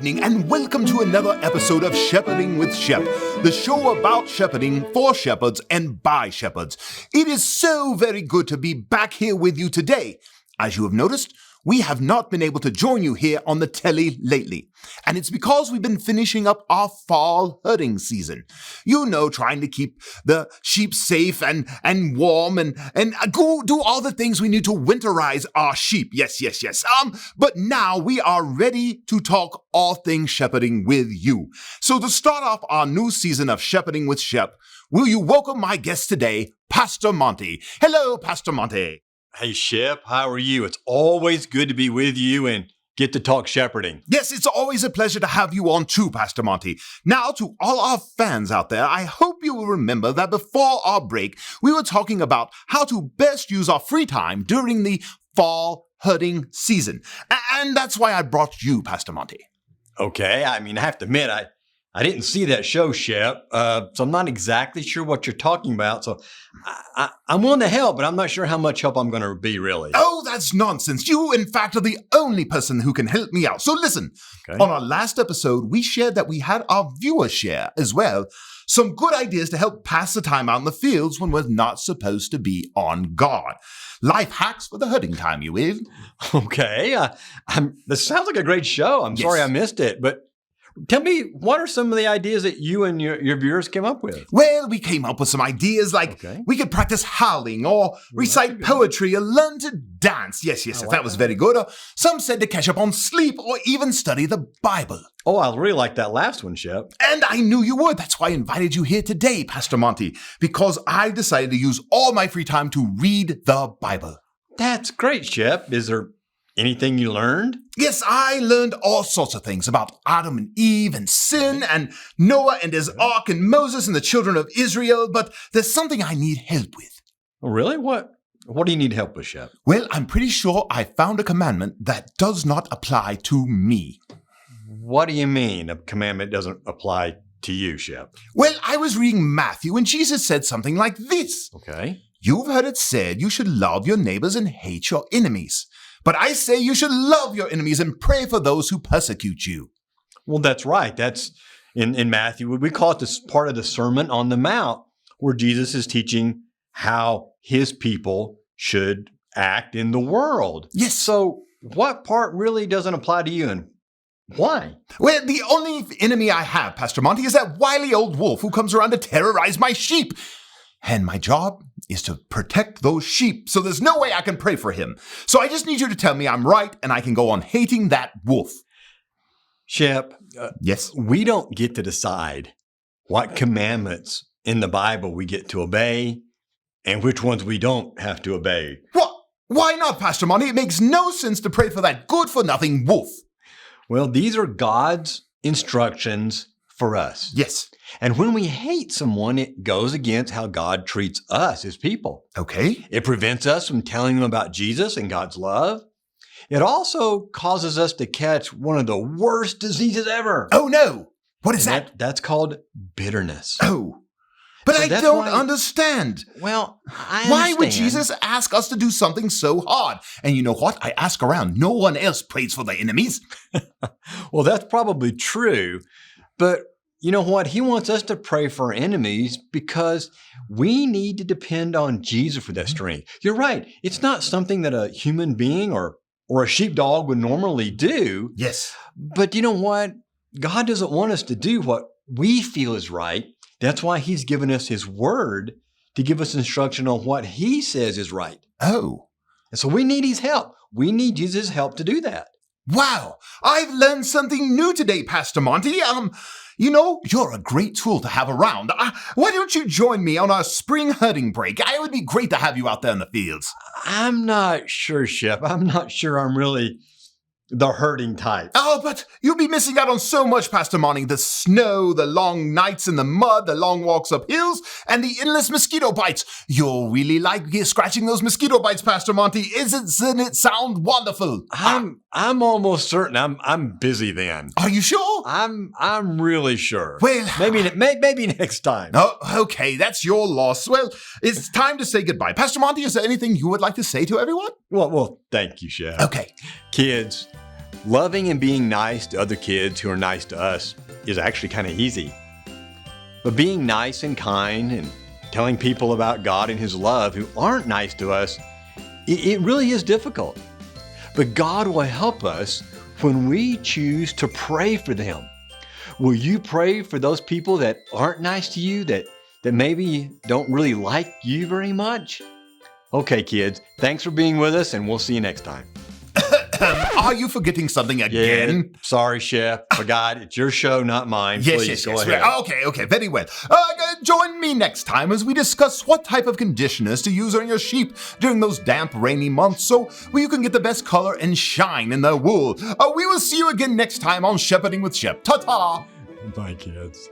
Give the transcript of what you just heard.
evening, and welcome to another episode of Shepherding with Shep, the show about shepherding for shepherds and by shepherds. It is so very good to be back here with you today. As you have noticed, we have not been able to join you here on the telly lately, and it's because we've been finishing up our fall herding season. You know, trying to keep the sheep safe and warm and go do all the things we need to winterize our sheep. Yes. But now we are ready to talk all things shepherding with you. So to start off our new season of Shepherding with Shep, will you welcome my guest today, Pastor Monty. Hello, Pastor Monty. Hey, Shep, how are you? It's always good to be with you and get to talk shepherding. Yes, it's always a pleasure to have you on too, Pastor Monty. Now, to all our fans out there, I hope you will remember that before our break, we were talking about how to best use our free time during the fall herding season. And that's why I brought you, Pastor Monty. Okay, I have to admit, I didn't see that show, Shep, so I'm not exactly sure what you're talking about. So I'm willing to help, but I'm not sure how much help I'm going to be, really. Oh, that's nonsense. You, in fact, are the only person who can help me out. So listen, Okay. On our last episode, we shared that we had our viewers share as well some good ideas to help pass the time out in the fields when we're not supposed to be on guard. Life hacks for the herding time, you will. Okay, this sounds like a great show. I'm sorry I missed it, but tell me, what are some of the ideas that you and your viewers came up with? Well, we came up with some ideas like we could practice howling or recite poetry or learn to dance. Yes, that was very good. Or some said to catch up on sleep or even study the Bible. Oh, I really like that last one, Shep. And I knew you would. That's why I invited you here today, Pastor Monty, because I decided to use all my free time to read the Bible. That's great, Shep. Is there anything you learned? Yes, I learned all sorts of things about Adam and Eve and sin and Noah and his ark and Moses and the children of Israel, but there's something I need help with. Oh, really? What do you need help with, Shep? Well, I'm pretty sure I found a commandment that does not apply to me. What do you mean a commandment doesn't apply to you, Shep? Well, I was reading Matthew and Jesus said something like this. Okay. You've heard it said you should love your neighbors and hate your enemies. But I say you should love your enemies and pray for those who persecute you. Well, that's right. That's in Matthew. We call it this part of the Sermon on the Mount, where Jesus is teaching how his people should act in the world. Yes. So what part really doesn't apply to you and why? Well, the only enemy I have, Pastor Monty, is that wily old wolf who comes around to terrorize my sheep. And my job is to protect those sheep, so there's no way I can pray for him. So I just need you to tell me I'm right and I can go on hating that wolf. Shep, Yes? we don't get to decide what commandments in the Bible we get to obey and which ones we don't have to obey. What? Why not, Pastor Monty? It makes no sense to pray for that good-for-nothing wolf. Well, these are God's instructions for us. Yes. And when we hate someone, it goes against how God treats us as people. Okay. It prevents us from telling them about Jesus and God's love. It also causes us to catch one of the worst diseases ever. Oh, no. What is And that? That's called bitterness. Oh. But So I that's don't why- understand. Well, I Why would understand. Jesus ask us to do something so hard? And you know what? I ask around. No one else prays for their enemies. Well, that's probably true. But you know what? He wants us to pray for our enemies because we need to depend on Jesus for that strength. You're right. It's not something that a human being or a sheepdog would normally do. Yes. But you know what? God doesn't want us to do what we feel is right. That's why he's given us his word to give us instruction on what he says is right. Oh. And so we need his help. We need Jesus' help to do that. Wow. I've learned something new today, Pastor Monty. You know, you're a great tool to have around. Why don't you join me on our spring herding break? It would be great to have you out there in the fields. I'm not sure, Shep. I'm not sure I'm really the herding type. Oh, but you'll be missing out on so much, Pastor Monty. The snow, the long nights in the mud, the long walks up hills, and the endless mosquito bites. You'll really like scratching those mosquito bites, Pastor Monty. Doesn't it sound wonderful? I'm almost certain I'm busy then. Are you sure? I'm really sure. Well, maybe next time. Oh, okay, that's your loss. Well, it's time to say goodbye. Pastor Monty, is there anything you would like to say to everyone? Well, thank you, Shep. Okay. Kids, Loving and being nice to other kids who are nice to us is actually kind of easy. But being nice and kind and telling people about God and His love who aren't nice to us, it really is difficult. But God will help us when we choose to pray for them. Will you pray for those people that aren't nice to you, that maybe don't really like you very much? Okay, kids, thanks for being with us, and we'll see you next time. Are you forgetting something again? Yeah, sorry, Chef. Forgot. It's your show, not mine. Please, go ahead. Okay, very well. Join me next time as we discuss what type of conditioners to use on your sheep during those damp, rainy months so you can get the best color and shine in their wool. We will see you again next time on Shepherding with Shep. Ta-ta! Bye, kids.